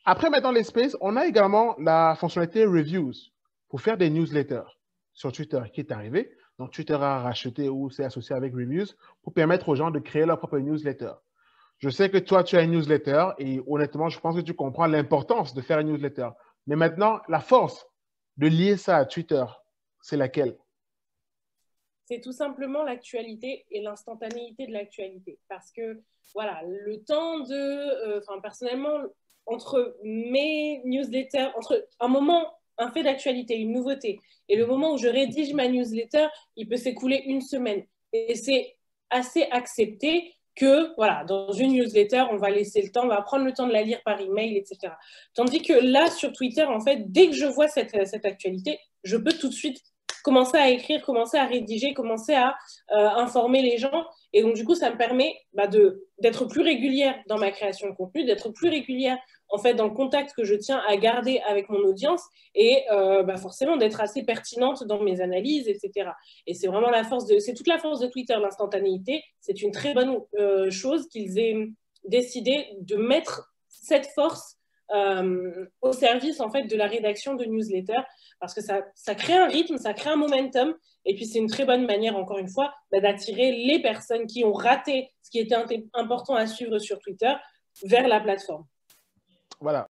Après, maintenant, les spaces, on a également la fonctionnalité reviews pour faire des newsletters sur Twitter qui est arrivée. Donc, Twitter a racheté ou s'est associé avec reviews pour permettre aux gens de créer leur propre newsletter. Je sais que toi, tu as une newsletter et honnêtement, je pense que tu comprends l'importance de faire une newsletter. Mais maintenant, la force de lier ça à Twitter, c'est laquelle? C'est tout simplement l'actualité et l'instantanéité de l'actualité. Parce que, voilà, le temps de... personnellement, entre mes newsletters, entre un moment, un fait d'actualité, une nouveauté, et le moment où je rédige ma newsletter, il peut s'écouler une semaine. Et c'est assez accepté que, voilà, dans une newsletter, on va laisser le temps, on va prendre le temps de la lire par email, etc. Tandis que là, sur Twitter, en fait, dès que je vois cette actualité, je peux tout de suite commencer à écrire, commencer à rédiger, commencer à informer les gens. Et donc, du coup, ça me permet d'être plus régulière dans ma création de contenu, d'être plus régulière, en fait, dans le contact que je tiens à garder avec mon audience et forcément d'être assez pertinente dans mes analyses, etc. Et c'est vraiment c'est toute la force de Twitter, l'instantanéité. C'est une très bonne chose qu'ils aient décidé de mettre cette force au service en fait de la rédaction de newsletters parce que ça crée un rythme, ça crée un momentum et puis c'est une très bonne manière encore une fois d'attirer les personnes qui ont raté ce qui était important à suivre sur Twitter vers la plateforme. Voilà.